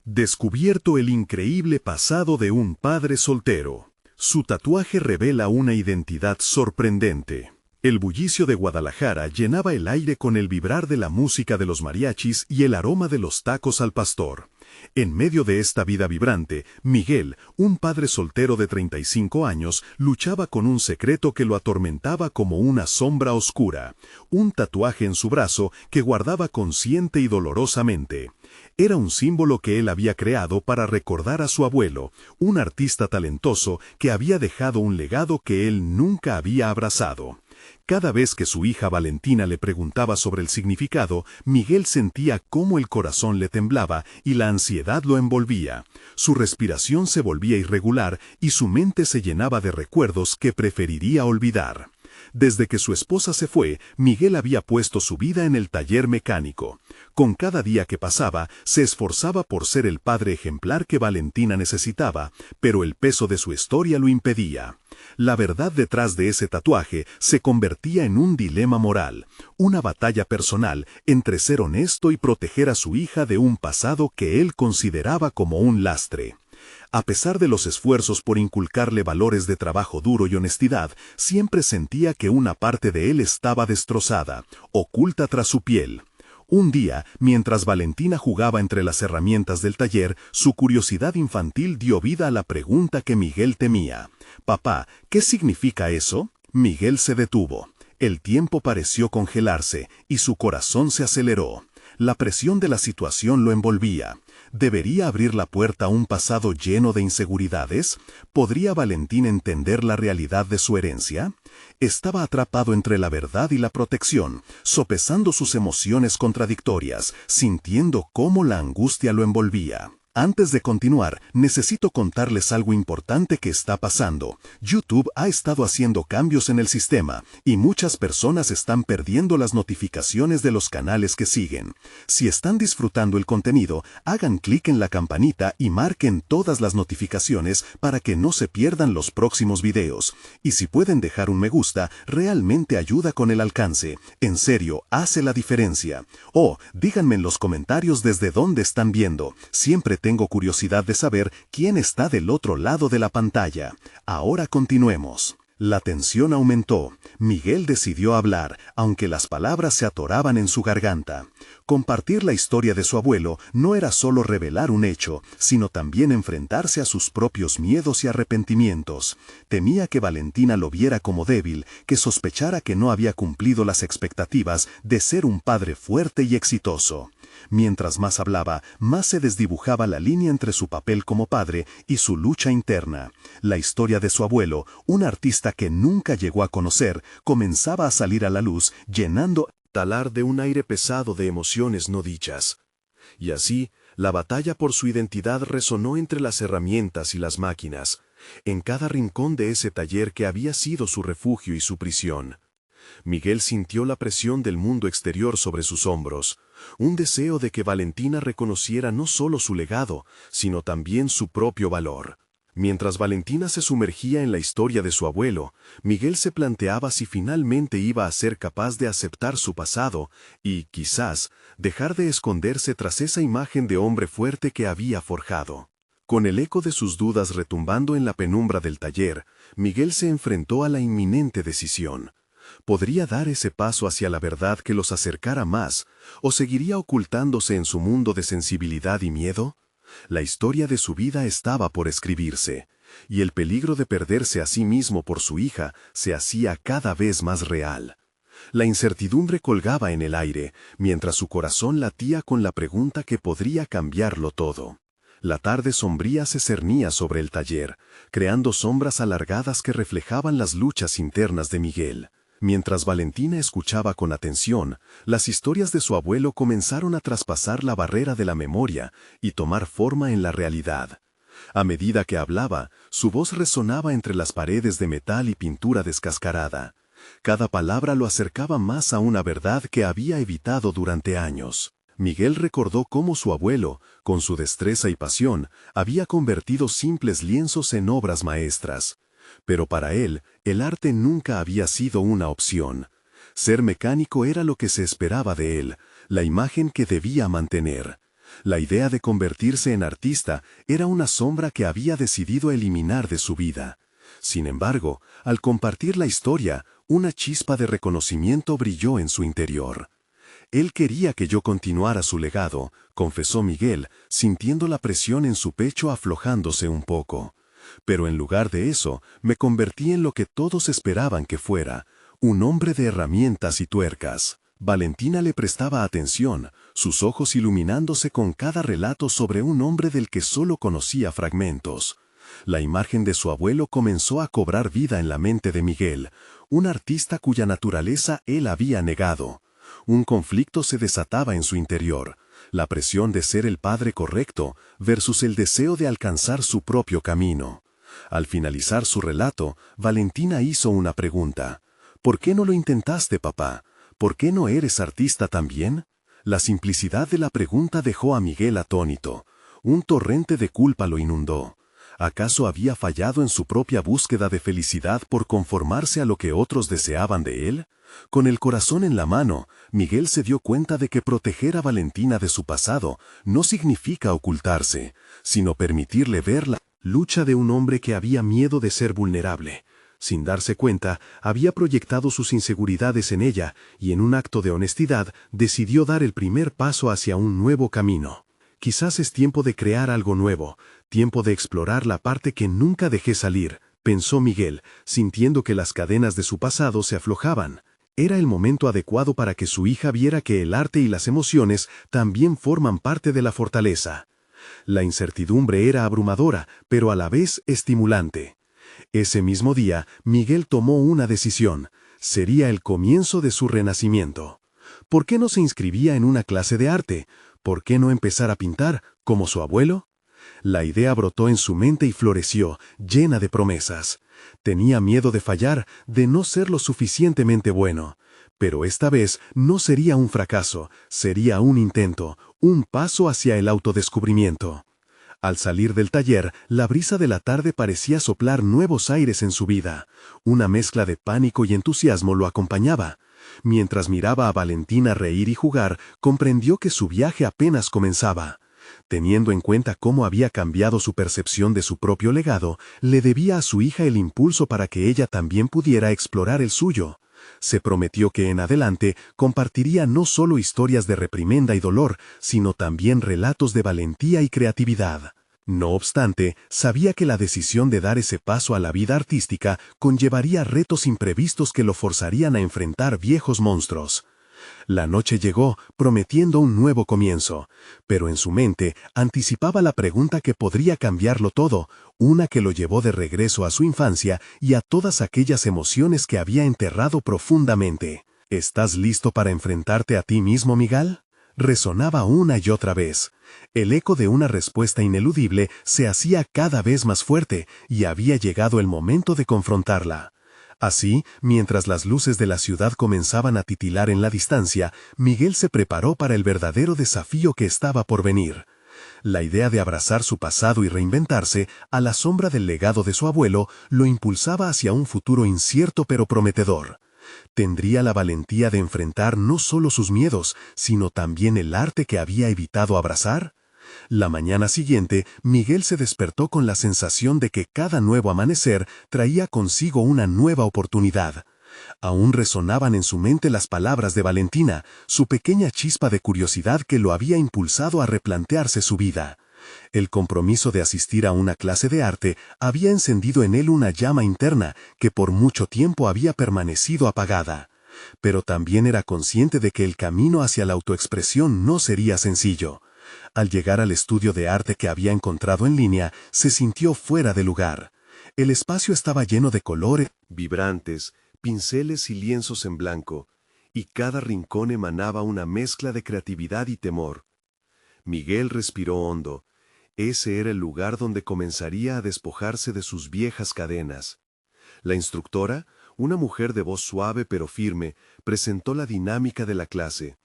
Descubierto el increíble pasado de un padre soltero. Su tatuaje revela una identidad sorprendente. El bullicio de Guadalajara llenaba el aire con el vibrar de la música de los mariachis y el aroma de los tacos al pastor. En medio de esta vida vibrante, Miguel, un padre soltero de 35 años, luchaba con un secreto que lo atormentaba como una sombra oscura, un tatuaje en su brazo que guardaba consciente y dolorosamente. Era un símbolo que él había creado para recordar a su abuelo, un artista talentoso que había dejado un legado que él nunca había abrazado. Cada vez que su hija Valentina le preguntaba sobre el significado, Miguel sentía cómo el corazón le temblaba y la ansiedad lo envolvía. Su respiración se volvía irregular y su mente se llenaba de recuerdos que preferiría olvidar. Desde que su esposa se fue, Miguel había puesto su vida en el taller mecánico. Con cada día que pasaba, se esforzaba por ser el padre ejemplar que Valentina necesitaba, pero el peso de su historia lo impedía. La verdad detrás de ese tatuaje se convertía en un dilema moral, una batalla personal entre ser honesto y proteger a su hija de un pasado que él consideraba como un lastre. A pesar de los esfuerzos por inculcarle valores de trabajo duro y honestidad, siempre sentía que una parte de él estaba destrozada, oculta tras su piel. Un día, mientras Valentina jugaba entre las herramientas del taller, su curiosidad infantil dio vida a la pregunta que Miguel temía. «Papá, ¿qué significa eso?» Miguel se detuvo. El tiempo pareció congelarse y su corazón se aceleró. La presión de la situación lo envolvía. ¿Debería abrir la puerta a un pasado lleno de inseguridades? ¿Podría Valentín entender la realidad de su herencia? Estaba atrapado entre la verdad y la protección, sopesando sus emociones contradictorias, sintiendo cómo la angustia lo envolvía. Antes de continuar, necesito contarles algo importante que está pasando. YouTube ha estado haciendo cambios en el sistema y muchas personas están perdiendo las notificaciones de los canales que siguen. Si están disfrutando el contenido, hagan clic en la campanita y marquen todas las notificaciones para que no se pierdan los próximos videos. Y si pueden dejar un me gusta, realmente ayuda con el alcance. En serio, hace la diferencia. Oh, díganme en los comentarios desde dónde están viendo. Siempre tengo curiosidad de saber quién está del otro lado de la pantalla. Ahora continuemos. La tensión aumentó. Miguel decidió hablar, aunque las palabras se atoraban en su garganta. Compartir la historia de su abuelo no era solo revelar un hecho, sino también enfrentarse a sus propios miedos y arrepentimientos. Temía que Valentina lo viera como débil, que sospechara que no había cumplido las expectativas de ser un padre fuerte y exitoso. Mientras más hablaba, más se desdibujaba la línea entre su papel como padre y su lucha interna. La historia de su abuelo, un artista que nunca llegó a conocer, comenzaba a salir a la luz, llenando talar de un aire pesado de emociones no dichas. Y así, la batalla por su identidad resonó entre las herramientas y las máquinas, en cada rincón de ese taller que había sido su refugio y su prisión. Miguel sintió la presión del mundo exterior sobre sus hombros, un deseo de que Valentina reconociera no solo su legado, sino también su propio valor. Mientras Valentina se sumergía en la historia de su abuelo, Miguel se planteaba si finalmente iba a ser capaz de aceptar su pasado y, quizás, dejar de esconderse tras esa imagen de hombre fuerte que había forjado. Con el eco de sus dudas retumbando en la penumbra del taller, Miguel se enfrentó a la inminente decisión. ¿Podría dar ese paso hacia la verdad que los acercara más, o seguiría ocultándose en su mundo de sensibilidad y miedo? La historia de su vida estaba por escribirse, y el peligro de perderse a sí mismo por su hija se hacía cada vez más real. La incertidumbre colgaba en el aire, mientras su corazón latía con la pregunta que podría cambiarlo todo. La tarde sombría se cernía sobre el taller, creando sombras alargadas que reflejaban las luchas internas de Miguel. Mientras Valentina escuchaba con atención, las historias de su abuelo comenzaron a traspasar la barrera de la memoria y tomar forma en la realidad. A medida que hablaba, su voz resonaba entre las paredes de metal y pintura descascarada. Cada palabra lo acercaba más a una verdad que había evitado durante años. Miguel recordó cómo su abuelo, con su destreza y pasión, había convertido simples lienzos en obras maestras. Pero para él, el arte nunca había sido una opción. Ser mecánico era lo que se esperaba de él, la imagen que debía mantener. La idea de convertirse en artista era una sombra que había decidido eliminar de su vida. Sin embargo, al compartir la historia, una chispa de reconocimiento brilló en su interior. Él quería que yo continuara su legado, confesó Miguel, sintiendo la presión en su pecho aflojándose un poco. Pero en lugar de eso, me convertí en lo que todos esperaban que fuera, un hombre de herramientas y tuercas. Valentina le prestaba atención, sus ojos iluminándose con cada relato sobre un hombre del que solo conocía fragmentos. La imagen de su abuelo comenzó a cobrar vida en la mente de Miguel, un artista cuya naturaleza él había negado. Un conflicto se desataba en su interior, la presión de ser el padre correcto versus el deseo de alcanzar su propio camino. Al finalizar su relato, Valentina hizo una pregunta. ¿Por qué no lo intentaste, papá? ¿Por qué no eres artista también? La simplicidad de la pregunta dejó a Miguel atónito. Un torrente de culpa lo inundó. ¿Acaso había fallado en su propia búsqueda de felicidad por conformarse a lo que otros deseaban de él? Con el corazón en la mano, Miguel se dio cuenta de que proteger a Valentina de su pasado no significa ocultarse, sino permitirle ver la lucha de un hombre que había miedo de ser vulnerable. Sin darse cuenta, había proyectado sus inseguridades en ella y en un acto de honestidad decidió dar el primer paso hacia un nuevo camino. Quizás es tiempo de crear algo nuevo, tiempo de explorar la parte que nunca dejé salir, pensó Miguel, sintiendo que las cadenas de su pasado se aflojaban. Era el momento adecuado para que su hija viera que el arte y las emociones también forman parte de la fortaleza. La incertidumbre era abrumadora, pero a la vez estimulante. Ese mismo día, Miguel tomó una decisión. Sería el comienzo de su renacimiento. ¿Por qué no se inscribía en una clase de arte? ¿Por qué no empezar a pintar, como su abuelo? La idea brotó en su mente y floreció, llena de promesas. Tenía miedo de fallar, de no ser lo suficientemente bueno. Pero esta vez no sería un fracaso, sería un intento, un paso hacia el autodescubrimiento. Al salir del taller, la brisa de la tarde parecía soplar nuevos aires en su vida. Una mezcla de pánico y entusiasmo lo acompañaba. Mientras miraba a Valentina reír y jugar, comprendió que su viaje apenas comenzaba. Teniendo en cuenta cómo había cambiado su percepción de su propio legado, le debía a su hija el impulso para que ella también pudiera explorar el suyo. Se prometió que en adelante compartiría no solo historias de reprimenda y dolor, sino también relatos de valentía y creatividad. No obstante, sabía que la decisión de dar ese paso a la vida artística conllevaría retos imprevistos que lo forzarían a enfrentar viejos monstruos. La noche llegó, prometiendo un nuevo comienzo, pero en su mente anticipaba la pregunta que podría cambiarlo todo, una que lo llevó de regreso a su infancia y a todas aquellas emociones que había enterrado profundamente. ¿Estás listo para enfrentarte a ti mismo, Miguel? Resonaba una y otra vez. El eco de una respuesta ineludible se hacía cada vez más fuerte y había llegado el momento de confrontarla. Así, mientras las luces de la ciudad comenzaban a titilar en la distancia, Miguel se preparó para el verdadero desafío que estaba por venir. La idea de abrazar su pasado y reinventarse, a la sombra del legado de su abuelo, lo impulsaba hacia un futuro incierto pero prometedor. ¿Tendría la valentía de enfrentar no solo sus miedos, sino también el arte que había evitado abrazar? La mañana siguiente, Miguel se despertó con la sensación de que cada nuevo amanecer traía consigo una nueva oportunidad. Aún resonaban en su mente las palabras de Valentina, su pequeña chispa de curiosidad que lo había impulsado a replantearse su vida. El compromiso de asistir a una clase de arte había encendido en él una llama interna que por mucho tiempo había permanecido apagada. Pero también era consciente de que el camino hacia la autoexpresión no sería sencillo. Al llegar al estudio de arte que había encontrado en línea, se sintió fuera de lugar. El espacio estaba lleno de colores vibrantes, pinceles y lienzos en blanco, y cada rincón emanaba una mezcla de creatividad y temor. Miguel respiró hondo. Ese era el lugar donde comenzaría a despojarse de sus viejas cadenas. La instructora, una mujer de voz suave pero firme, presentó la dinámica de la clase.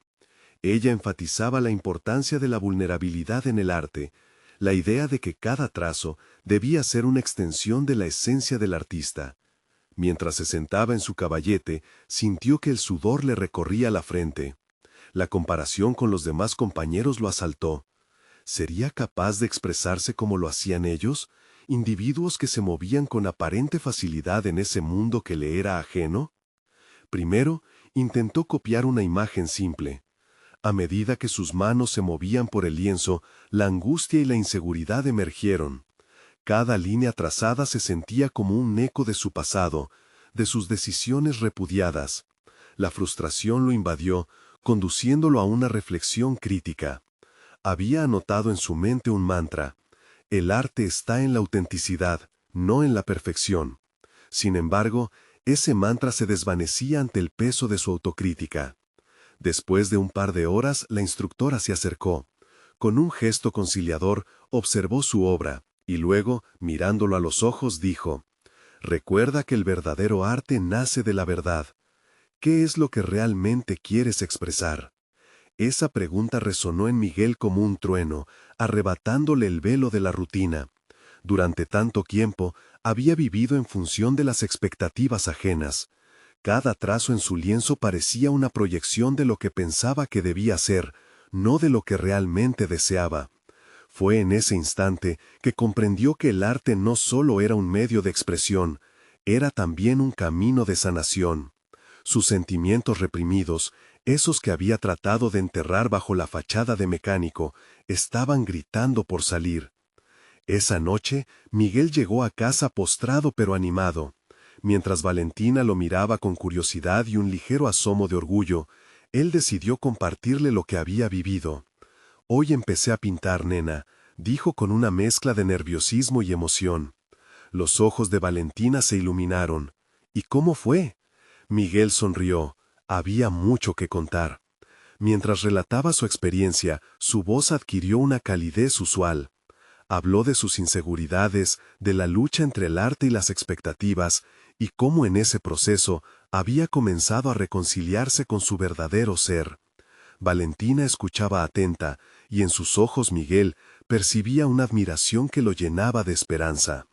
Ella enfatizaba la importancia de la vulnerabilidad en el arte, la idea de que cada trazo debía ser una extensión de la esencia del artista. Mientras se sentaba en su caballete, sintió que el sudor le recorría la frente. La comparación con los demás compañeros lo asaltó. ¿Sería capaz de expresarse como lo hacían ellos, individuos que se movían con aparente facilidad en ese mundo que le era ajeno? Primero, intentó copiar una imagen simple. A medida que sus manos se movían por el lienzo, la angustia y la inseguridad emergieron. Cada línea trazada se sentía como un eco de su pasado, de sus decisiones repudiadas. La frustración lo invadió, conduciéndolo a una reflexión crítica. Había anotado en su mente un mantra: el arte está en la autenticidad, no en la perfección. Sin embargo, ese mantra se desvanecía ante el peso de su autocrítica. Después de un par de horas, la instructora se acercó. Con un gesto conciliador, observó su obra, y luego, mirándolo a los ojos, dijo: «Recuerda que el verdadero arte nace de la verdad. ¿Qué es lo que realmente quieres expresar?». Esa pregunta resonó en Miguel como un trueno, arrebatándole el velo de la rutina. Durante tanto tiempo, había vivido en función de las expectativas ajenas. Cada trazo en su lienzo parecía una proyección de lo que pensaba que debía ser, no de lo que realmente deseaba. Fue en ese instante que comprendió que el arte no solo era un medio de expresión, era también un camino de sanación. Sus sentimientos reprimidos, esos que había tratado de enterrar bajo la fachada de mecánico, estaban gritando por salir. Esa noche, Miguel llegó a casa postrado pero animado. Mientras Valentina lo miraba con curiosidad y un ligero asomo de orgullo, él decidió compartirle lo que había vivido. «Hoy empecé a pintar, nena», dijo con una mezcla de nerviosismo y emoción. Los ojos de Valentina se iluminaron. «¿Y cómo fue?». Miguel sonrió. Había mucho que contar. Mientras relataba su experiencia, su voz adquirió una calidez usual. Habló de sus inseguridades, de la lucha entre el arte y las expectativas, y cómo en ese proceso había comenzado a reconciliarse con su verdadero ser. Valentina escuchaba atenta, y en sus ojos Miguel percibía una admiración que lo llenaba de esperanza.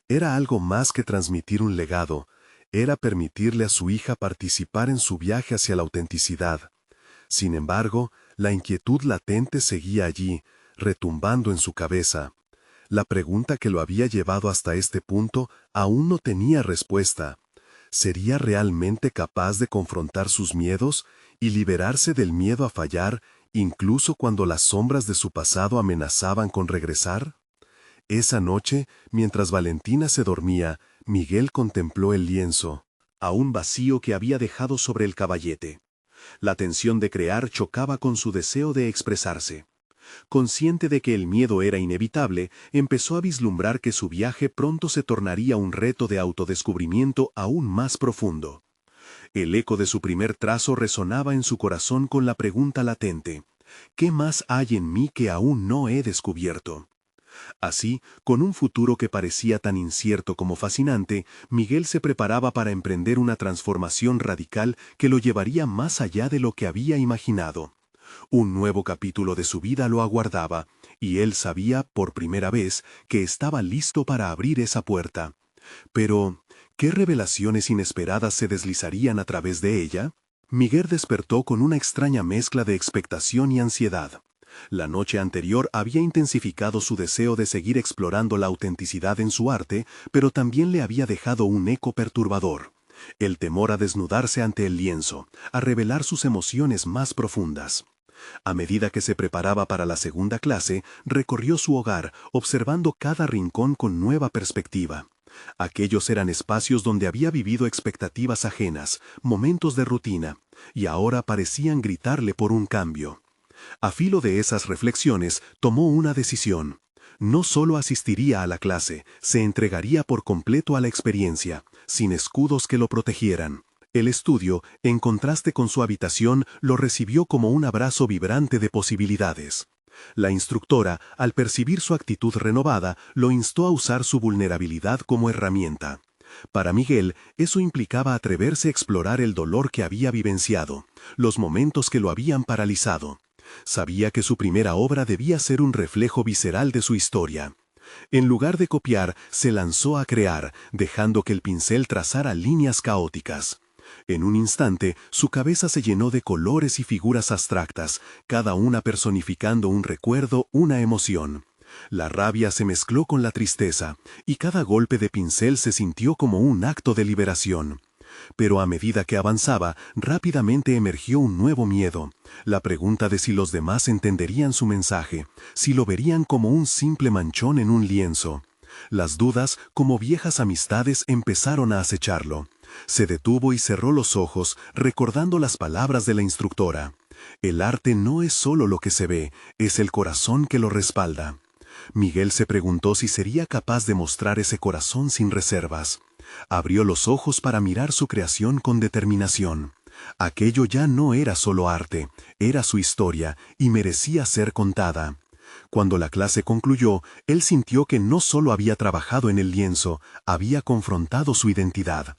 Era algo más que transmitir un legado, era permitirle a su hija participar en su viaje hacia la autenticidad. Sin embargo, la inquietud latente seguía allí, retumbando en su cabeza. La pregunta que lo había llevado hasta este punto aún no tenía respuesta. ¿Sería realmente capaz de confrontar sus miedos y liberarse del miedo a fallar, incluso cuando las sombras de su pasado amenazaban con regresar? Esa noche, mientras Valentina se dormía, Miguel contempló el lienzo, aún vacío, que había dejado sobre el caballete. La tensión de crear chocaba con su deseo de expresarse. Consciente de que el miedo era inevitable, empezó a vislumbrar que su viaje pronto se tornaría un reto de autodescubrimiento aún más profundo. El eco de su primer trazo resonaba en su corazón con la pregunta latente: ¿qué más hay en mí que aún no he descubierto? Así, con un futuro que parecía tan incierto como fascinante, Miguel se preparaba para emprender una transformación radical que lo llevaría más allá de lo que había imaginado. Un nuevo capítulo de su vida lo aguardaba, y él sabía, por primera vez, que estaba listo para abrir esa puerta. Pero, ¿qué revelaciones inesperadas se deslizarían a través de ella? Miguel despertó con una extraña mezcla de expectación y ansiedad. La noche anterior había intensificado su deseo de seguir explorando la autenticidad en su arte, pero también le había dejado un eco perturbador: el temor a desnudarse ante el lienzo, a revelar sus emociones más profundas. A medida que se preparaba para la segunda clase, recorrió su hogar, observando cada rincón con nueva perspectiva. Aquellos eran espacios donde había vivido expectativas ajenas, momentos de rutina, y ahora parecían gritarle por un cambio. A filo de esas reflexiones, tomó una decisión. No solo asistiría a la clase, se entregaría por completo a la experiencia, sin escudos que lo protegieran. El estudio, en contraste con su habitación, lo recibió como un abrazo vibrante de posibilidades. La instructora, al percibir su actitud renovada, lo instó a usar su vulnerabilidad como herramienta. Para Miguel, eso implicaba atreverse a explorar el dolor que había vivenciado, los momentos que lo habían paralizado. Sabía que su primera obra debía ser un reflejo visceral de su historia. En lugar de copiar, se lanzó a crear, dejando que el pincel trazara líneas caóticas. En un instante, su cabeza se llenó de colores y figuras abstractas, cada una personificando un recuerdo, una emoción. La rabia se mezcló con la tristeza, y cada golpe de pincel se sintió como un acto de liberación. Pero a medida que avanzaba, rápidamente emergió un nuevo miedo, la pregunta de si los demás entenderían su mensaje, si lo verían como un simple manchón en un lienzo. Las dudas, como viejas amistades, empezaron a acecharlo. Se detuvo y cerró los ojos, recordando las palabras de la instructora. El arte no es solo lo que se ve, es el corazón que lo respalda. Miguel se preguntó si sería capaz de mostrar ese corazón sin reservas. Abrió los ojos para mirar su creación con determinación. Aquello ya no era solo arte, era su historia y merecía ser contada. Cuando la clase concluyó, él sintió que no solo había trabajado en el lienzo, había confrontado su identidad.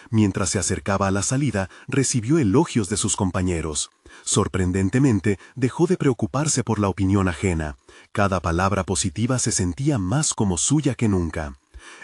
Mientras se acercaba a la salida, recibió elogios de sus compañeros. Sorprendentemente, dejó de preocuparse por la opinión ajena. Cada palabra positiva se sentía más como suya que nunca.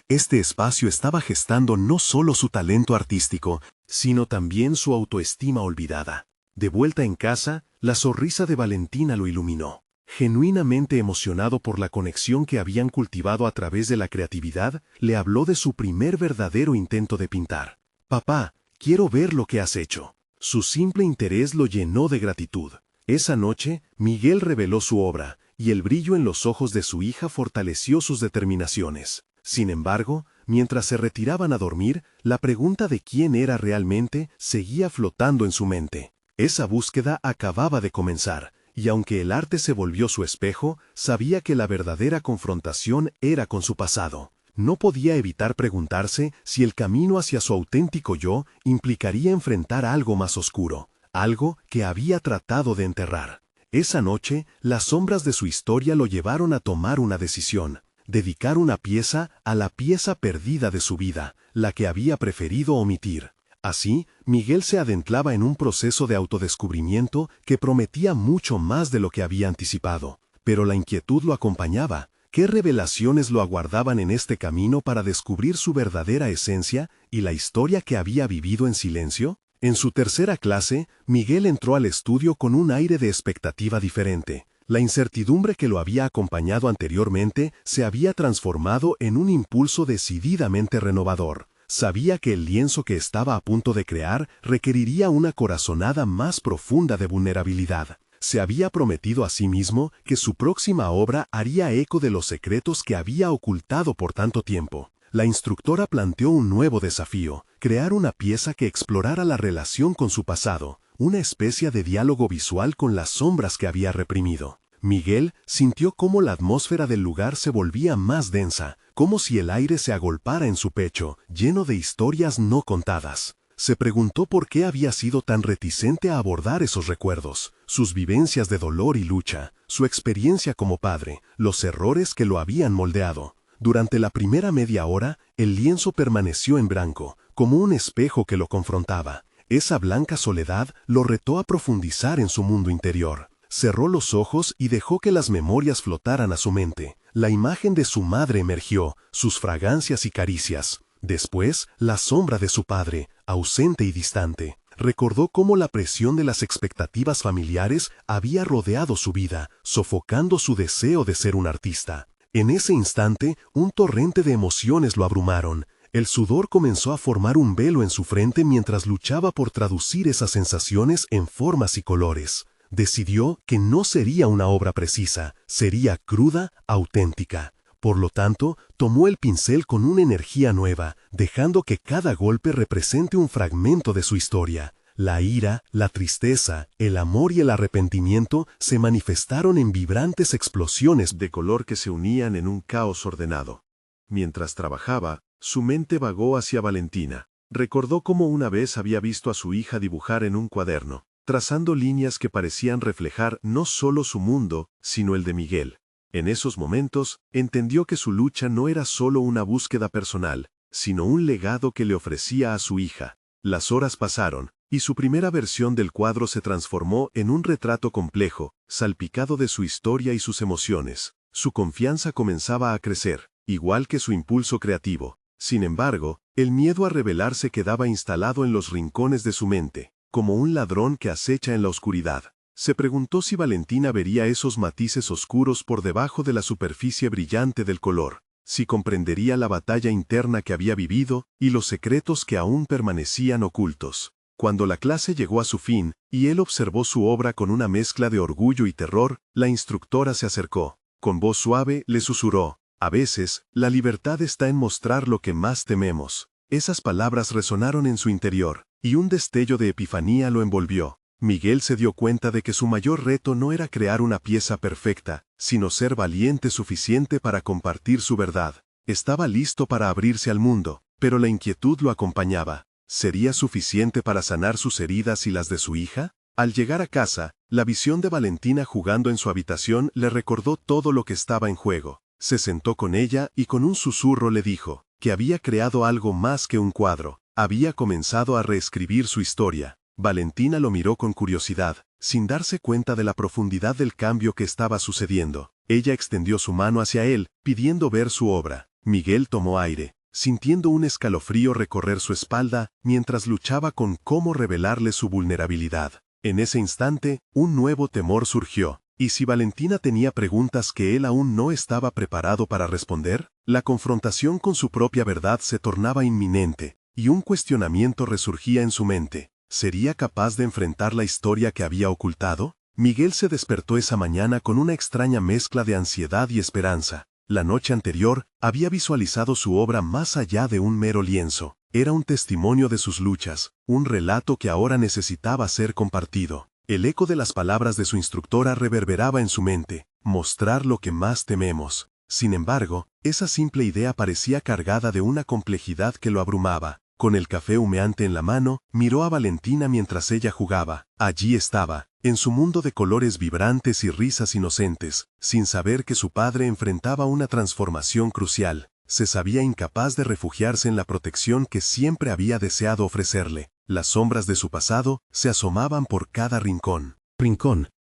Este espacio estaba gestando no solo su talento artístico, sino también su autoestima olvidada. De vuelta en casa, la sonrisa de Valentina lo iluminó. Genuinamente emocionado por la conexión que habían cultivado a través de la creatividad, le habló de su primer verdadero intento de pintar. «Papá, quiero ver lo que has hecho». Su simple interés lo llenó de gratitud. Esa noche, Miguel reveló su obra, y el brillo en los ojos de su hija fortaleció sus determinaciones. Sin embargo, mientras se retiraban a dormir, la pregunta de quién era realmente seguía flotando en su mente. Esa búsqueda acababa de comenzar, y aunque el arte se volvió su espejo, sabía que la verdadera confrontación era con su pasado. No podía evitar preguntarse si el camino hacia su auténtico yo implicaría enfrentar algo más oscuro, algo que había tratado de enterrar. Esa noche, las sombras de su historia lo llevaron a tomar una decisión: dedicar una pieza a la pieza perdida de su vida, la que había preferido omitir. Así, Miguel se adentraba en un proceso de autodescubrimiento que prometía mucho más de lo que había anticipado. Pero la inquietud lo acompañaba. ¿Qué revelaciones lo aguardaban en este camino para descubrir su verdadera esencia y la historia que había vivido en silencio? En su tercera clase, Miguel entró al estudio con un aire de expectativa diferente. La incertidumbre que lo había acompañado anteriormente se había transformado en un impulso decididamente renovador. Sabía que el lienzo que estaba a punto de crear requeriría una corazonada más profunda de vulnerabilidad. Se había prometido a sí mismo que su próxima obra haría eco de los secretos que había ocultado por tanto tiempo. La instructora planteó un nuevo desafío: crear una pieza que explorara la relación con su pasado, una especie de diálogo visual con las sombras que había reprimido. Miguel sintió cómo la atmósfera del lugar se volvía más densa, como si el aire se agolpara en su pecho, lleno de historias no contadas. Se preguntó por qué había sido tan reticente a abordar esos recuerdos, sus vivencias de dolor y lucha, su experiencia como padre, los errores que lo habían moldeado. Durante la primera media hora, el lienzo permaneció en blanco, como un espejo que lo confrontaba. Esa blanca soledad lo retó a profundizar en su mundo interior. Cerró los ojos y dejó que las memorias flotaran a su mente. La imagen de su madre emergió, sus fragancias y caricias. Después, la sombra de su padre, ausente y distante. Recordó cómo la presión de las expectativas familiares había rodeado su vida, sofocando su deseo de ser un artista. En ese instante, un torrente de emociones lo abrumaron. El sudor comenzó a formar un velo en su frente mientras luchaba por traducir esas sensaciones en formas y colores. Decidió que no sería una obra precisa, sería cruda, auténtica. Por lo tanto, tomó el pincel con una energía nueva, dejando que cada golpe represente un fragmento de su historia. La ira, la tristeza, el amor y el arrepentimiento se manifestaron en vibrantes explosiones de color que se unían en un caos ordenado. Mientras trabajaba, su mente vagó hacia Valentina. Recordó cómo una vez había visto a su hija dibujar en un cuaderno, trazando líneas que parecían reflejar no solo su mundo, sino el de Miguel. En esos momentos, entendió que su lucha no era solo una búsqueda personal, sino un legado que le ofrecía a su hija. Las horas pasaron, y su primera versión del cuadro se transformó en un retrato complejo, salpicado de su historia y sus emociones. Su confianza comenzaba a crecer, igual que su impulso creativo. Sin embargo, El miedo a revelarse quedaba instalado en los rincones de su mente, como un ladrón que acecha en la oscuridad. Se preguntó si Valentina vería esos matices oscuros por debajo de la superficie brillante del color, si comprendería la batalla interna que había vivido y los secretos que aún permanecían ocultos. Cuando la clase llegó a su fin, y él observó su obra con una mezcla de orgullo y terror, la instructora se acercó. Con voz suave le susurró: «A veces, la libertad está en mostrar lo que más tememos». Esas palabras resonaron en su interior, y un destello de epifanía lo envolvió. Miguel se dio cuenta de que su mayor reto no era crear una pieza perfecta, sino ser valiente suficiente para compartir su verdad. Estaba listo para abrirse al mundo, pero la inquietud lo acompañaba. ¿Sería suficiente para sanar sus heridas y las de su hija? Al llegar a casa, la visión de Valentina jugando en su habitación le recordó todo lo que estaba en juego. Se sentó con ella y con un susurro le dijo que había creado algo más que un cuadro. Había comenzado a reescribir su historia. Valentina lo miró con curiosidad, sin darse cuenta de la profundidad del cambio que estaba sucediendo. Ella extendió su mano hacia él, pidiendo ver su obra. Miguel tomó aire, sintiendo un escalofrío recorrer su espalda mientras luchaba con cómo revelarle su vulnerabilidad. En ese instante, un nuevo temor surgió. ¿Y si Valentina tenía preguntas que él aún no estaba preparado para responder? La confrontación con su propia verdad se tornaba inminente, y un cuestionamiento resurgía en su mente. ¿Sería capaz de enfrentar la historia que había ocultado? Miguel se despertó esa mañana con una extraña mezcla de ansiedad y esperanza. La noche anterior, había visualizado su obra más allá de un mero lienzo. Era un testimonio de sus luchas, un relato que ahora necesitaba ser compartido. El eco de las palabras de su instructora reverberaba en su mente: mostrar lo que más tememos. Sin embargo, esa simple idea parecía cargada de una complejidad que lo abrumaba. Con el café humeante en la mano, miró a Valentina mientras ella jugaba. Allí estaba, en su mundo de colores vibrantes y risas inocentes, sin saber que su padre enfrentaba una transformación crucial. Se sabía incapaz de refugiarse en la protección que siempre había deseado ofrecerle. Las sombras de su pasado se asomaban por cada rincón,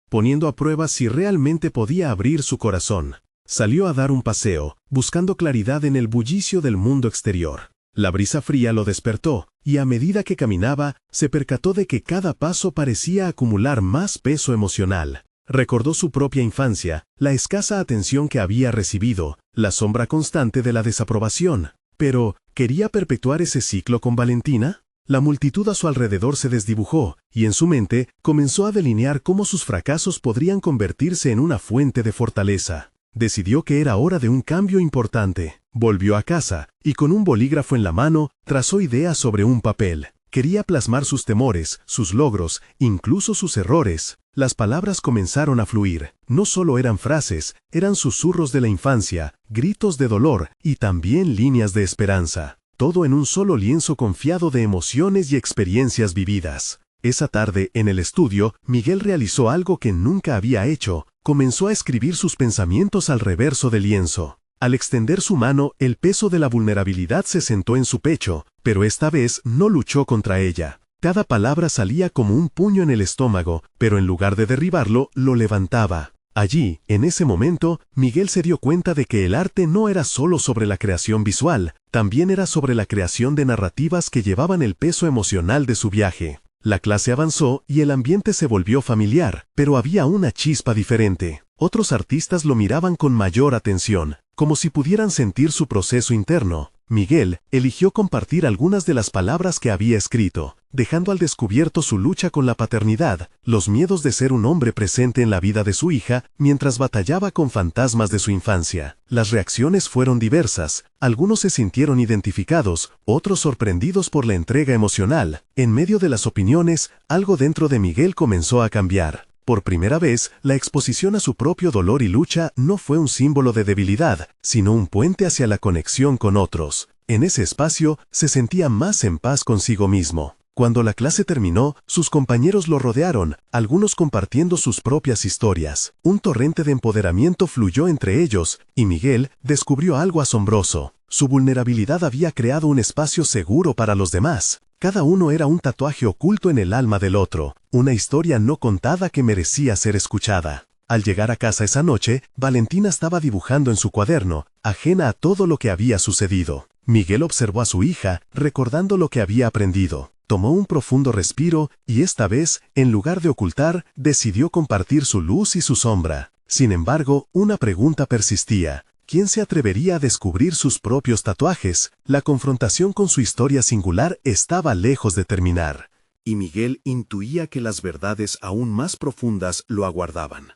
poniendo a prueba si realmente podía abrir su corazón. Salió a dar un paseo, buscando claridad en el bullicio del mundo exterior. La brisa fría lo despertó, y a medida que caminaba, se percató de que cada paso parecía acumular más peso emocional. Recordó su propia infancia, la escasa atención que había recibido, la sombra constante de la desaprobación. Pero, ¿quería perpetuar ese ciclo con Valentina? La multitud a su alrededor se desdibujó, y en su mente comenzó a delinear cómo sus fracasos podrían convertirse en una fuente de fortaleza. Decidió que era hora de un cambio importante. Volvió a casa, y con un bolígrafo en la mano, trazó ideas sobre un papel. Quería plasmar sus temores, sus logros, incluso sus errores. Las palabras comenzaron a fluir. No solo eran frases, eran susurros de la infancia, gritos de dolor y también líneas de esperanza. Todo en un solo lienzo confiado de emociones y experiencias vividas. Esa tarde, en el estudio, Miguel realizó algo que nunca había hecho. Comenzó a escribir sus pensamientos al reverso del lienzo. Al extender su mano, el peso de la vulnerabilidad se sentó en su pecho, pero esta vez no luchó contra ella. Cada palabra salía como un puño en el estómago, pero en lugar de derribarlo, lo levantaba. Allí, en ese momento, Miguel se dio cuenta de que el arte no era solo sobre la creación visual, también era sobre la creación de narrativas que llevaban el peso emocional de su viaje. La clase avanzó y el ambiente se volvió familiar, pero había una chispa diferente. Otros artistas lo miraban con mayor atención, como si pudieran sentir su proceso interno. Miguel eligió compartir algunas de las palabras que había escrito, dejando al descubierto su lucha con la paternidad, los miedos de ser un hombre presente en la vida de su hija, mientras batallaba con fantasmas de su infancia. Las reacciones fueron diversas, algunos se sintieron identificados, otros sorprendidos por la entrega emocional. En medio de las opiniones, algo dentro de Miguel comenzó a cambiar. Por primera vez, la exposición a su propio dolor y lucha no fue un símbolo de debilidad, sino un puente hacia la conexión con otros. En ese espacio, se sentía más en paz consigo mismo. Cuando la clase terminó, sus compañeros lo rodearon, algunos compartiendo sus propias historias. Un torrente de empoderamiento fluyó entre ellos, y Miguel descubrió algo asombroso. Su vulnerabilidad había creado un espacio seguro para los demás. Cada uno era un tatuaje oculto en el alma del otro, una historia no contada que merecía ser escuchada. Al llegar a casa esa noche, Valentina estaba dibujando en su cuaderno, ajena a todo lo que había sucedido. Miguel observó a su hija, recordando lo que había aprendido. Tomó un profundo respiro y esta vez, en lugar de ocultar, decidió compartir su luz y su sombra. Sin embargo, una pregunta persistía. ¿Quién se atrevería a descubrir sus propios tatuajes? La confrontación con su historia singular estaba lejos de terminar. Y Miguel intuía que las verdades aún más profundas lo aguardaban.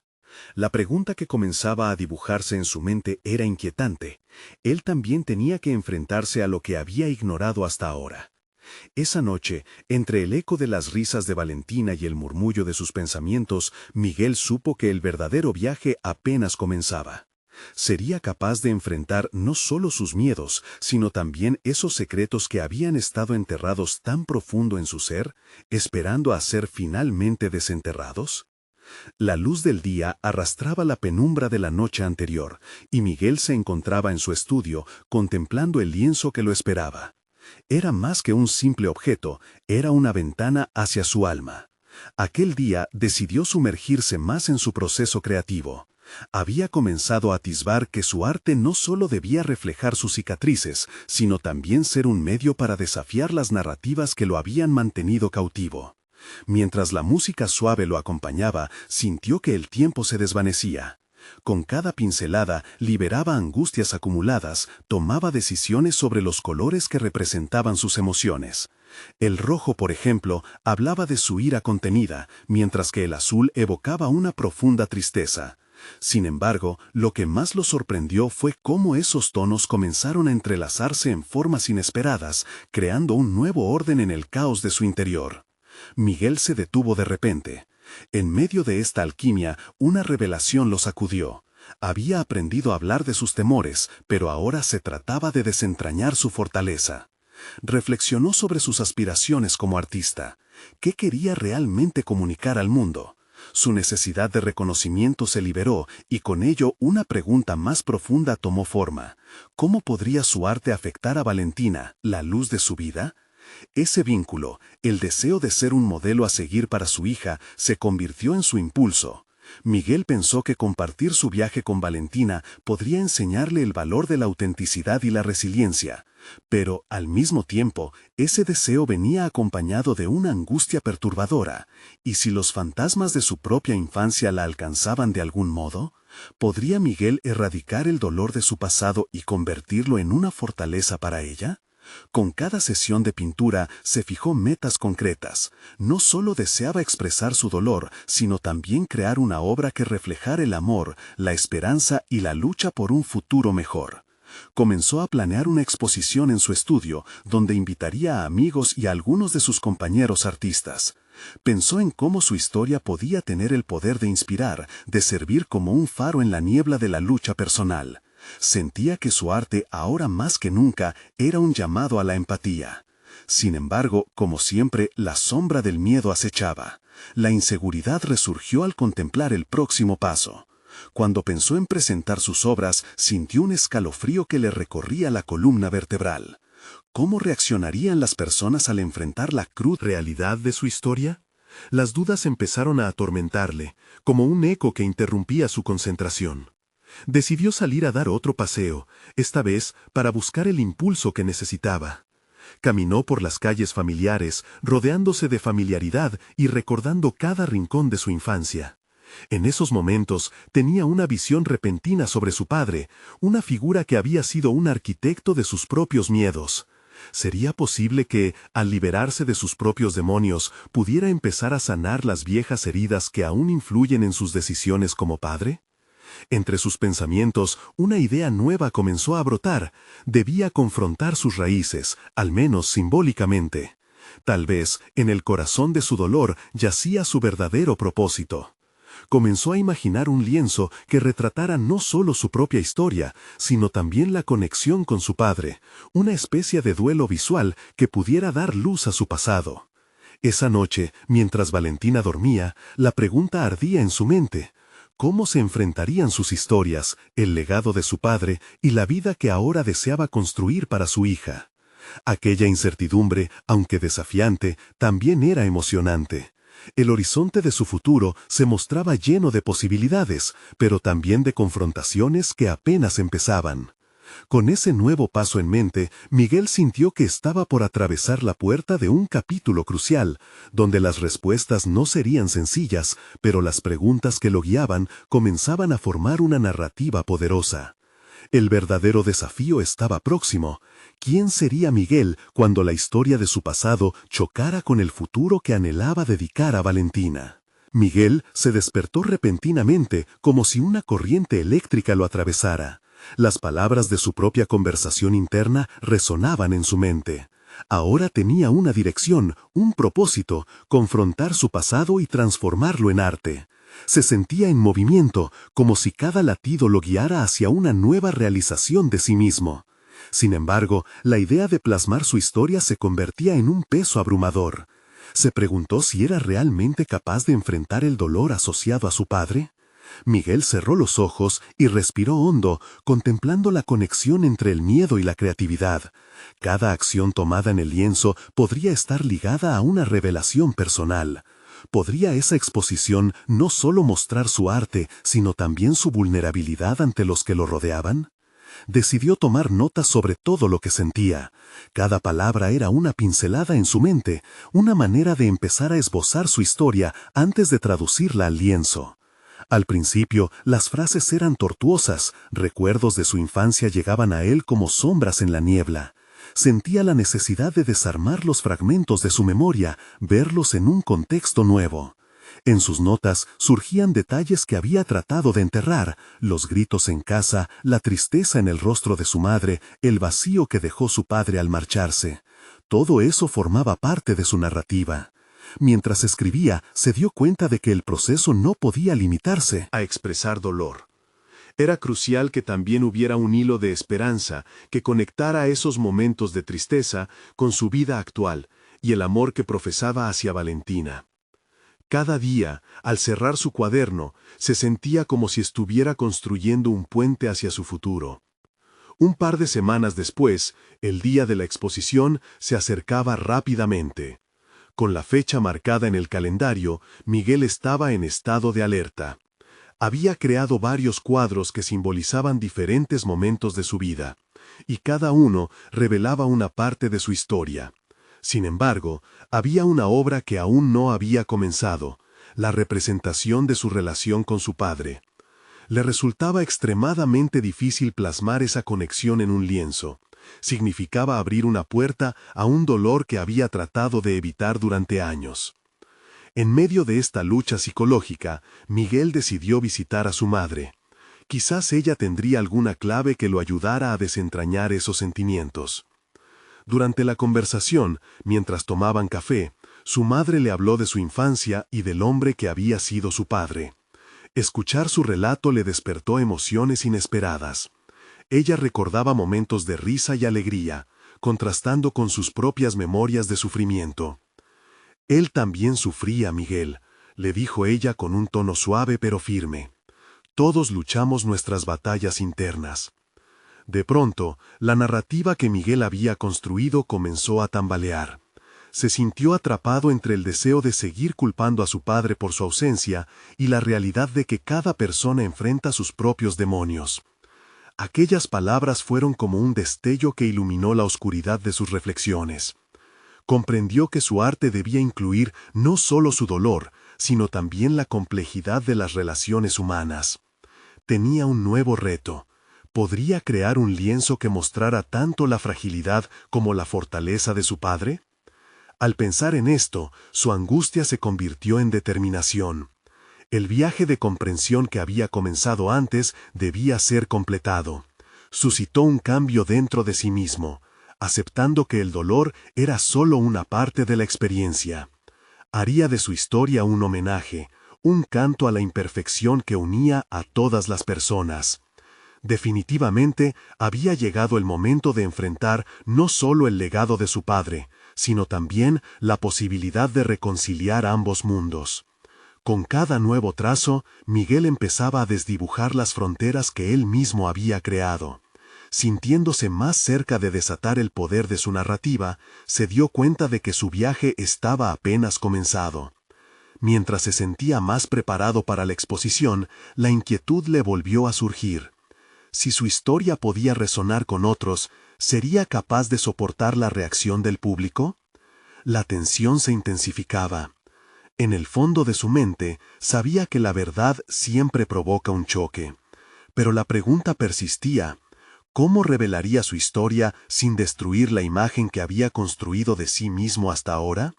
La pregunta que comenzaba a dibujarse en su mente era inquietante. Él también tenía que enfrentarse a lo que había ignorado hasta ahora. Esa noche, entre el eco de las risas de Valentina y el murmullo de sus pensamientos, Miguel supo que el verdadero viaje apenas comenzaba. Sería capaz de enfrentar no solo sus miedos, sino también esos secretos que habían estado enterrados tan profundo en su ser, esperando a ser finalmente desenterrados. La luz del día arrastraba la penumbra de la noche anterior, y Miguel se encontraba en su estudio, contemplando el lienzo que lo esperaba. Era más que un simple objeto, era una ventana hacia su alma. Aquel día decidió sumergirse más en su proceso creativo. Había comenzado a atisbar que su arte no solo debía reflejar sus cicatrices, sino también ser un medio para desafiar las narrativas que lo habían mantenido cautivo. Mientras la música suave lo acompañaba, sintió que el tiempo se desvanecía. Con cada pincelada liberaba angustias acumuladas, tomaba decisiones sobre los colores que representaban sus emociones. El rojo, por ejemplo, hablaba de su ira contenida, mientras que el azul evocaba una profunda tristeza. Sin embargo, lo que más lo sorprendió fue cómo esos tonos comenzaron a entrelazarse en formas inesperadas, creando un nuevo orden en el caos de su interior. Miguel se detuvo de repente. En medio de esta alquimia, una revelación lo sacudió. Había aprendido a hablar de sus temores, pero ahora se trataba de desentrañar su fortaleza. Reflexionó sobre sus aspiraciones como artista. ¿Qué quería realmente comunicar al mundo? Su necesidad de reconocimiento se liberó y con ello una pregunta más profunda tomó forma. ¿Cómo podría su arte afectar a Valentina, la luz de su vida? Ese vínculo, el deseo de ser un modelo a seguir para su hija, se convirtió en su impulso. Miguel pensó que compartir su viaje con Valentina podría enseñarle el valor de la autenticidad y la resiliencia. Pero, al mismo tiempo, ese deseo venía acompañado de una angustia perturbadora. ¿Y si los fantasmas de su propia infancia la alcanzaban de algún modo? ¿Podría Miguel erradicar el dolor de su pasado y convertirlo en una fortaleza para ella? Con cada sesión de pintura se fijó metas concretas. No solo deseaba expresar su dolor, sino también crear una obra que reflejara el amor, la esperanza y la lucha por un futuro mejor. Comenzó a planear una exposición en su estudio, donde invitaría a amigos y a algunos de sus compañeros artistas. Pensó en cómo su historia podía tener el poder de inspirar, de servir como un faro en la niebla de la lucha personal. Sentía que su arte, ahora más que nunca, era un llamado a la empatía. Sin embargo, como siempre, la sombra del miedo acechaba. La inseguridad resurgió al contemplar el próximo paso. Cuando pensó en presentar sus obras, sintió un escalofrío que le recorría la columna vertebral. ¿Cómo reaccionarían las personas al enfrentar la cruda realidad de su historia? Las dudas empezaron a atormentarle, como un eco que interrumpía su concentración. Decidió salir a dar otro paseo, esta vez para buscar el impulso que necesitaba. Caminó por las calles familiares, rodeándose de familiaridad y recordando cada rincón de su infancia. En esos momentos tenía una visión repentina sobre su padre, una figura que había sido un arquitecto de sus propios miedos. ¿Sería posible que, al liberarse de sus propios demonios, pudiera empezar a sanar las viejas heridas que aún influyen en sus decisiones como padre? Entre sus pensamientos, una idea nueva comenzó a brotar. Debía confrontar sus raíces, al menos simbólicamente. Tal vez, en el corazón de su dolor, yacía su verdadero propósito. Comenzó a imaginar un lienzo que retratara no solo su propia historia, sino también la conexión con su padre, una especie de duelo visual que pudiera dar luz a su pasado. Esa noche, mientras Valentina dormía, la pregunta ardía en su mente. ¿Cómo se enfrentarían sus historias, el legado de su padre y la vida que ahora deseaba construir para su hija? Aquella incertidumbre, aunque desafiante, también era emocionante. El horizonte de su futuro se mostraba lleno de posibilidades, pero también de confrontaciones que apenas empezaban. Con ese nuevo paso en mente, Miguel sintió que estaba por atravesar la puerta de un capítulo crucial, donde las respuestas no serían sencillas, pero las preguntas que lo guiaban comenzaban a formar una narrativa poderosa. El verdadero desafío estaba próximo. ¿Quién sería Miguel cuando la historia de su pasado chocara con el futuro que anhelaba dedicar a Valentina? Miguel se despertó repentinamente, como si una corriente eléctrica lo atravesara. Las palabras de su propia conversación interna resonaban en su mente. Ahora tenía una dirección, un propósito: confrontar su pasado y transformarlo en arte. Se sentía en movimiento, como si cada latido lo guiara hacia una nueva realización de sí mismo. Sin embargo, la idea de plasmar su historia se convertía en un peso abrumador. Se preguntó si era realmente capaz de enfrentar el dolor asociado a su padre. Miguel cerró los ojos y respiró hondo, contemplando la conexión entre el miedo y la creatividad. Cada acción tomada en el lienzo podría estar ligada a una revelación personal. ¿Podría esa exposición no solo mostrar su arte, sino también su vulnerabilidad ante los que lo rodeaban? Decidió tomar notas sobre todo lo que sentía. Cada palabra era una pincelada en su mente, una manera de empezar a esbozar su historia antes de traducirla al lienzo. Al principio, las frases eran tortuosas, recuerdos de su infancia llegaban a él como sombras en la niebla. Sentía la necesidad de desarmar los fragmentos de su memoria, verlos en un contexto nuevo. En sus notas surgían detalles que había tratado de enterrar: los gritos en casa, la tristeza en el rostro de su madre, el vacío que dejó su padre al marcharse. Todo eso formaba parte de su narrativa. Mientras escribía, se dio cuenta de que el proceso no podía limitarse a expresar dolor. Era crucial que también hubiera un hilo de esperanza que conectara esos momentos de tristeza con su vida actual y el amor que profesaba hacia Valentina. Cada día, al cerrar su cuaderno, se sentía como si estuviera construyendo un puente hacia su futuro. Un par de semanas después, el día de la exposición se acercaba rápidamente. Con la fecha marcada en el calendario, Miguel estaba en estado de alerta. Había creado varios cuadros que simbolizaban diferentes momentos de su vida, y cada uno revelaba una parte de su historia. Sin embargo, había una obra que aún no había comenzado: la representación de su relación con su padre. Le resultaba extremadamente difícil plasmar esa conexión en un lienzo. Significaba abrir una puerta a un dolor que había tratado de evitar durante años. En medio de esta lucha psicológica, Miguel decidió visitar a su madre. Quizás ella tendría alguna clave que lo ayudara a desentrañar esos sentimientos. Durante la conversación, mientras tomaban café, su madre le habló de su infancia y del hombre que había sido su padre. Escuchar su relato le despertó emociones inesperadas. Ella recordaba momentos de risa y alegría, contrastando con sus propias memorias de sufrimiento. «Él también sufría, Miguel», le dijo ella con un tono suave pero firme. «Todos luchamos nuestras batallas internas». De pronto, la narrativa que Miguel había construido comenzó a tambalear. Se sintió atrapado entre el deseo de seguir culpando a su padre por su ausencia y la realidad de que cada persona enfrenta sus propios demonios. Aquellas palabras fueron como un destello que iluminó la oscuridad de sus reflexiones. Comprendió que su arte debía incluir no solo su dolor, sino también la complejidad de las relaciones humanas. Tenía un nuevo reto. ¿Podría crear un lienzo que mostrara tanto la fragilidad como la fortaleza de su padre? Al pensar en esto, su angustia se convirtió en determinación. El viaje de comprensión que había comenzado antes debía ser completado. Suscitó un cambio dentro de sí mismo, aceptando que el dolor era solo una parte de la experiencia. Haría de su historia un homenaje, un canto a la imperfección que unía a todas las personas. Definitivamente había llegado el momento de enfrentar no solo el legado de su padre, sino también la posibilidad de reconciliar ambos mundos. Con cada nuevo trazo, Miguel empezaba a desdibujar las fronteras que él mismo había creado. Sintiéndose más cerca de desatar el poder de su narrativa, se dio cuenta de que su viaje estaba apenas comenzado. Mientras se sentía más preparado para la exposición, la inquietud le volvió a surgir. Si su historia podía resonar con otros, ¿sería capaz de soportar la reacción del público? La tensión se intensificaba. En el fondo de su mente, sabía que la verdad siempre provoca un choque. Pero la pregunta persistía: ¿cómo revelaría su historia sin destruir la imagen que había construido de sí mismo hasta ahora?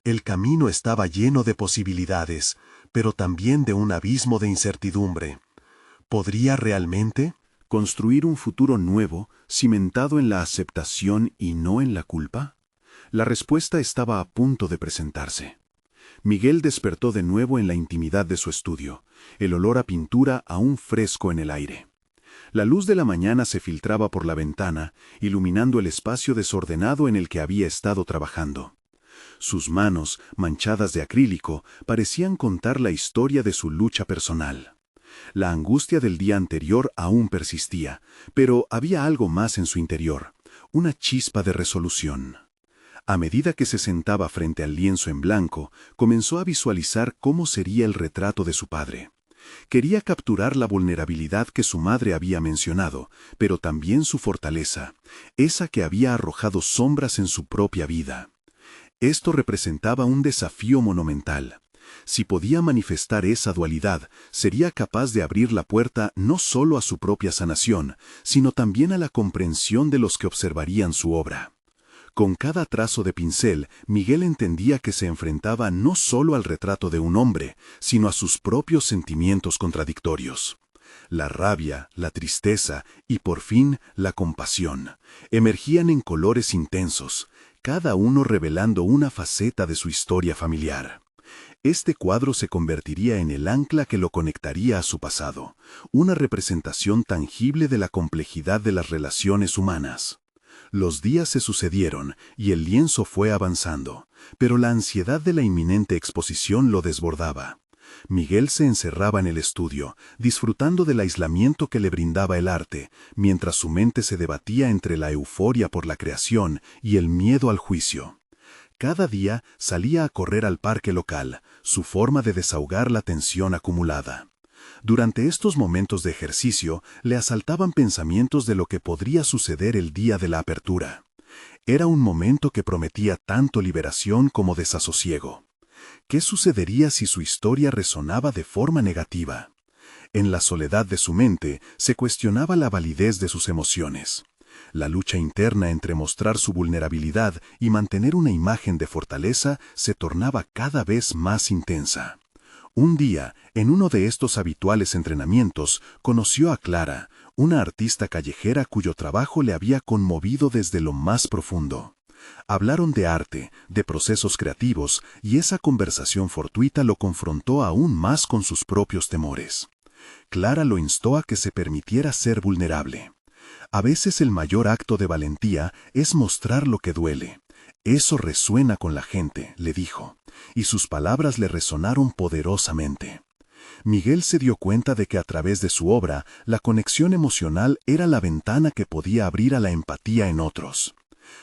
El camino estaba lleno de posibilidades, pero también de un abismo de incertidumbre. ¿Podría realmente ¿Construir un futuro nuevo, cimentado en la aceptación y no en la culpa? La respuesta estaba a punto de presentarse. Miguel despertó de nuevo en la intimidad de su estudio, el olor a pintura aún fresco en el aire. La luz de la mañana se filtraba por la ventana, iluminando el espacio desordenado en el que había estado trabajando. Sus manos, manchadas de acrílico, parecían contar la historia de su lucha personal. La angustia del día anterior aún persistía, pero había algo más en su interior, una chispa de resolución. A medida que se sentaba frente al lienzo en blanco, comenzó a visualizar cómo sería el retrato de su padre. Quería capturar la vulnerabilidad que su madre había mencionado, pero también su fortaleza, esa que había arrojado sombras en su propia vida. Esto representaba un desafío monumental. Si podía manifestar esa dualidad, sería capaz de abrir la puerta no solo a su propia sanación, sino también a la comprensión de los que observarían su obra. Con cada trazo de pincel, Miguel entendía que se enfrentaba no solo al retrato de un hombre, sino a sus propios sentimientos contradictorios. La rabia, la tristeza y, por fin, la compasión emergían en colores intensos, cada uno revelando una faceta de su historia familiar. Este cuadro se convertiría en el ancla que lo conectaría a su pasado, una representación tangible de la complejidad de las relaciones humanas. Los días se sucedieron y el lienzo fue avanzando, pero la ansiedad de la inminente exposición lo desbordaba. Miguel se encerraba en el estudio, disfrutando del aislamiento que le brindaba el arte, mientras su mente se debatía entre la euforia por la creación y el miedo al juicio. Cada día salía a correr al parque local, su forma de desahogar la tensión acumulada. Durante estos momentos de ejercicio le asaltaban pensamientos de lo que podría suceder el día de la apertura. Era un momento que prometía tanto liberación como desasosiego. ¿Qué sucedería si su historia resonaba de forma negativa? En la soledad de su mente se cuestionaba la validez de sus emociones. La lucha interna entre mostrar su vulnerabilidad y mantener una imagen de fortaleza se tornaba cada vez más intensa. Un día, en uno de estos habituales entrenamientos, conoció a Clara, una artista callejera cuyo trabajo le había conmovido desde lo más profundo. Hablaron de arte, de procesos creativos, y esa conversación fortuita lo confrontó aún más con sus propios temores. Clara lo instó a que se permitiera ser vulnerable. A veces el mayor acto de valentía es mostrar lo que duele. Eso resuena con la gente, le dijo, y sus palabras le resonaron poderosamente. Miguel se dio cuenta de que a través de su obra, la conexión emocional era la ventana que podía abrir a la empatía en otros.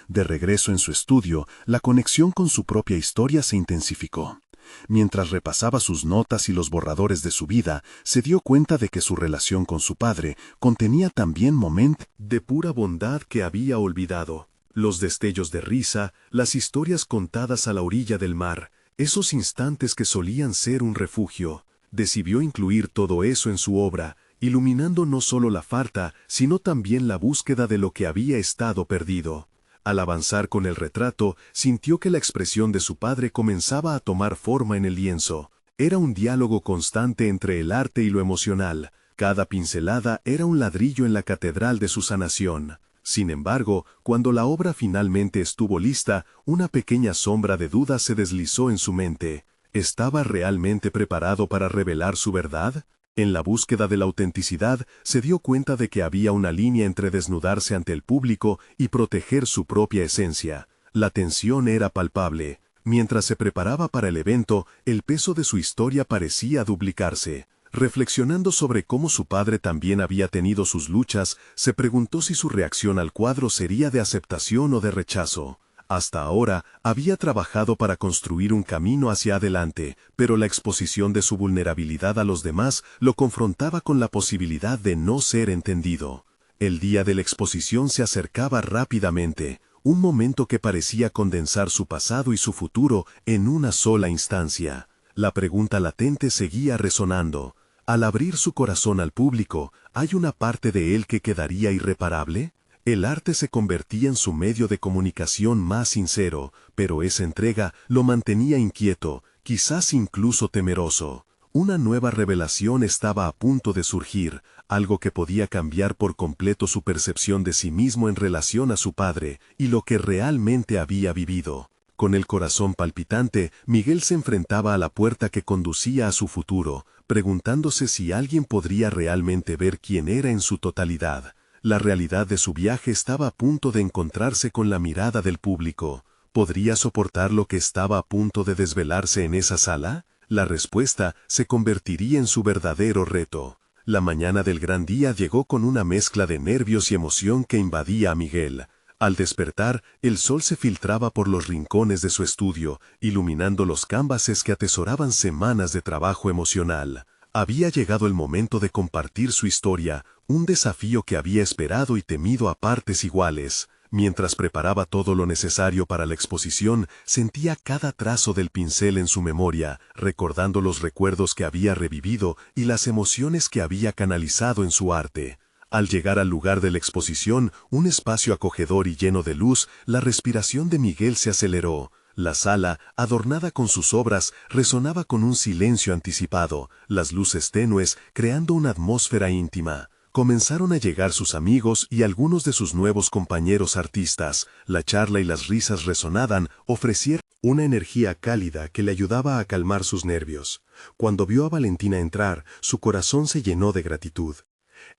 De regreso en su estudio, la conexión con su propia historia se intensificó. Mientras repasaba sus notas y los borradores de su vida, se dio cuenta de que su relación con su padre contenía también momentos de pura bondad que había olvidado. Los destellos de risa, las historias contadas a la orilla del mar, esos instantes que solían ser un refugio. Decidió incluir todo eso en su obra, iluminando no solo la falta, sino también la búsqueda de lo que había estado perdido. Al avanzar con el retrato, sintió que la expresión de su padre comenzaba a tomar forma en el lienzo. Era un diálogo constante entre el arte y lo emocional. Cada pincelada era un ladrillo en la catedral de su sanación. Sin embargo, cuando la obra finalmente estuvo lista, una pequeña sombra de duda se deslizó en su mente. ¿Estaba realmente preparado para revelar su verdad? En la búsqueda de la autenticidad, se dio cuenta de que había una línea entre desnudarse ante el público y proteger su propia esencia. La tensión era palpable. Mientras se preparaba para el evento, el peso de su historia parecía duplicarse. Reflexionando sobre cómo su padre también había tenido sus luchas, se preguntó si su reacción al cuadro sería de aceptación o de rechazo. Hasta ahora, había trabajado para construir un camino hacia adelante, pero la exposición de su vulnerabilidad a los demás lo confrontaba con la posibilidad de no ser entendido. El día de la exposición se acercaba rápidamente, un momento que parecía condensar su pasado y su futuro en una sola instancia. La pregunta latente seguía resonando. Al abrir su corazón al público, ¿hay una parte de él que quedaría irreparable? El arte se convertía en su medio de comunicación más sincero, pero esa entrega lo mantenía inquieto, quizás incluso temeroso. Una nueva revelación estaba a punto de surgir, algo que podía cambiar por completo su percepción de sí mismo en relación a su padre y lo que realmente había vivido. Con el corazón palpitante, Miguel se enfrentaba a la puerta que conducía a su futuro, preguntándose si alguien podría realmente ver quién era en su totalidad. La realidad de su viaje estaba a punto de encontrarse con la mirada del público. ¿Podría soportar lo que estaba a punto de desvelarse en esa sala? La respuesta se convertiría en su verdadero reto. La mañana del gran día llegó con una mezcla de nervios y emoción que invadía a Miguel. Al despertar, el sol se filtraba por los rincones de su estudio, iluminando los canvases que atesoraban semanas de trabajo emocional. Había llegado el momento de compartir su historia, un desafío que había esperado y temido a partes iguales. Mientras preparaba todo lo necesario para la exposición, sentía cada trazo del pincel en su memoria, recordando los recuerdos que había revivido y las emociones que había canalizado en su arte. Al llegar al lugar de la exposición, un espacio acogedor y lleno de luz, la respiración de Miguel se aceleró. La sala, adornada con sus obras, resonaba con un silencio anticipado, las luces tenues creando una atmósfera íntima. Comenzaron a llegar sus amigos y algunos de sus nuevos compañeros artistas. La charla y las risas resonaban, ofrecieron una energía cálida que le ayudaba a calmar sus nervios. Cuando vio a Valentina entrar, su corazón se llenó de gratitud.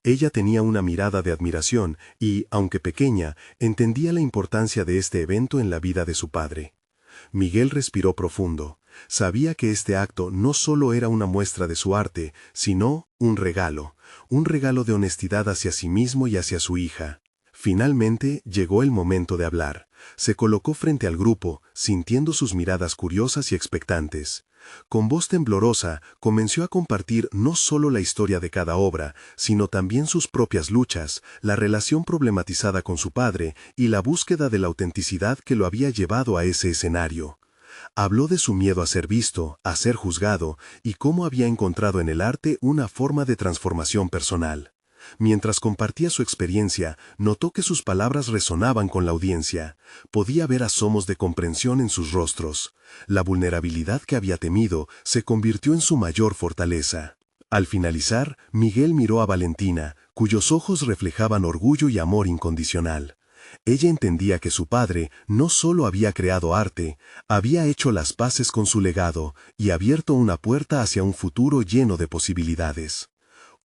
Ella tenía una mirada de admiración y, aunque pequeña, entendía la importancia de este evento en la vida de su padre. Miguel respiró profundo. Sabía que este acto no solo era una muestra de su arte, sino un regalo de honestidad hacia sí mismo y hacia su hija. Finalmente llegó el momento de hablar. Se colocó frente al grupo, sintiendo sus miradas curiosas y expectantes. Con voz temblorosa, comenzó a compartir no solo la historia de cada obra, sino también sus propias luchas, la relación problematizada con su padre y la búsqueda de la autenticidad que lo había llevado a ese escenario. Habló de su miedo a ser visto, a ser juzgado, y cómo había encontrado en el arte una forma de transformación personal. Mientras compartía su experiencia, notó que sus palabras resonaban con la audiencia. Podía ver asomos de comprensión en sus rostros. La vulnerabilidad que había temido se convirtió en su mayor fortaleza. Al finalizar, Miguel miró a Valentina, cuyos ojos reflejaban orgullo y amor incondicional. Ella entendía que su padre no solo había creado arte, había hecho las paces con su legado y abierto una puerta hacia un futuro lleno de posibilidades.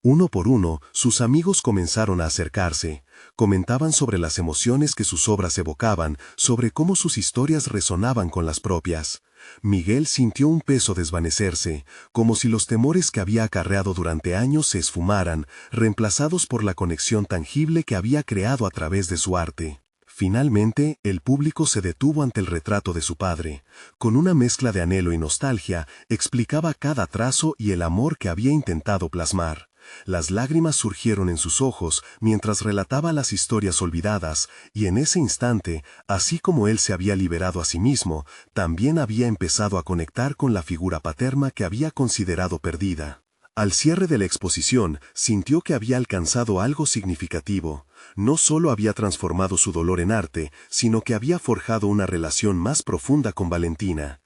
Uno por uno, sus amigos comenzaron a acercarse. Comentaban sobre las emociones que sus obras evocaban, sobre cómo sus historias resonaban con las propias. Miguel sintió un peso desvanecerse, como si los temores que había acarreado durante años se esfumaran, reemplazados por la conexión tangible que había creado a través de su arte. Finalmente, el público se detuvo ante el retrato de su padre. Con una mezcla de anhelo y nostalgia, explicaba cada trazo y el amor que había intentado plasmar. Las lágrimas surgieron en sus ojos mientras relataba las historias olvidadas, y en ese instante, así como él se había liberado a sí mismo, también había empezado a conectar con la figura paterna que había considerado perdida. Al cierre de la exposición, sintió que había alcanzado algo significativo. No solo había transformado su dolor en arte, sino que había forjado una relación más profunda con Valentina.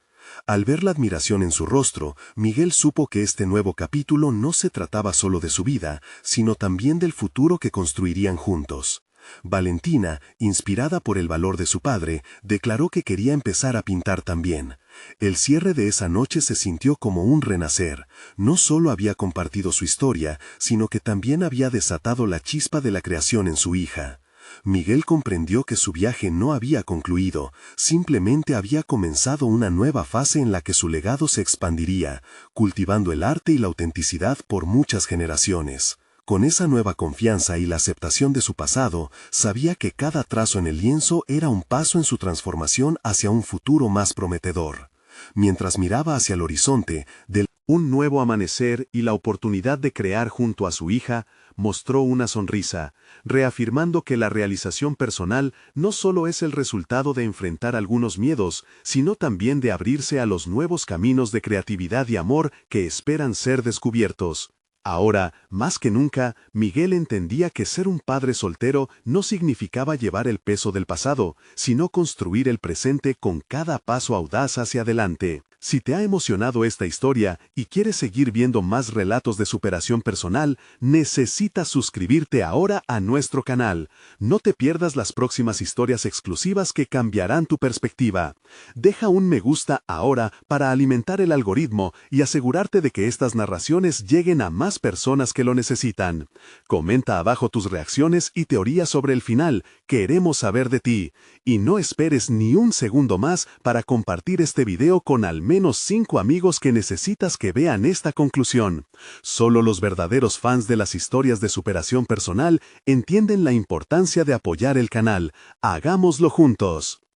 Al ver la admiración en su rostro, Miguel supo que este nuevo capítulo no se trataba solo de su vida, sino también del futuro que construirían juntos. Valentina, inspirada por el valor de su padre, declaró que quería empezar a pintar también. El cierre de esa noche se sintió como un renacer. No solo había compartido su historia, sino que también había desatado la chispa de la creación en su hija. Miguel comprendió que su viaje no había concluido, simplemente había comenzado una nueva fase en la que su legado se expandiría, cultivando el arte y la autenticidad por muchas generaciones. Con esa nueva confianza y la aceptación de su pasado, sabía que cada trazo en el lienzo era un paso en su transformación hacia un futuro más prometedor. Mientras miraba hacia el horizonte, un nuevo amanecer y la oportunidad de crear junto a su hija, mostró una sonrisa, reafirmando que la realización personal no solo es el resultado de enfrentar algunos miedos, sino también de abrirse a los nuevos caminos de creatividad y amor que esperan ser descubiertos. Ahora, más que nunca, Miguel entendía que ser un padre soltero no significaba llevar el peso del pasado, sino construir el presente con cada paso audaz hacia adelante. Si te ha emocionado esta historia y quieres seguir viendo más relatos de superación personal, necesitas suscribirte ahora a nuestro canal. No te pierdas las próximas historias exclusivas que cambiarán tu perspectiva. Deja un me gusta ahora para alimentar el algoritmo y asegurarte de que estas narraciones lleguen a más personas que lo necesitan. Comenta abajo tus reacciones y teorías sobre el final. Queremos saber de ti. Y no esperes ni un segundo más para compartir este video con al menos 5 amigos que necesitas que vean esta conclusión. Solo los verdaderos fans de las historias de superación personal entienden la importancia de apoyar el canal. Hagámoslo juntos.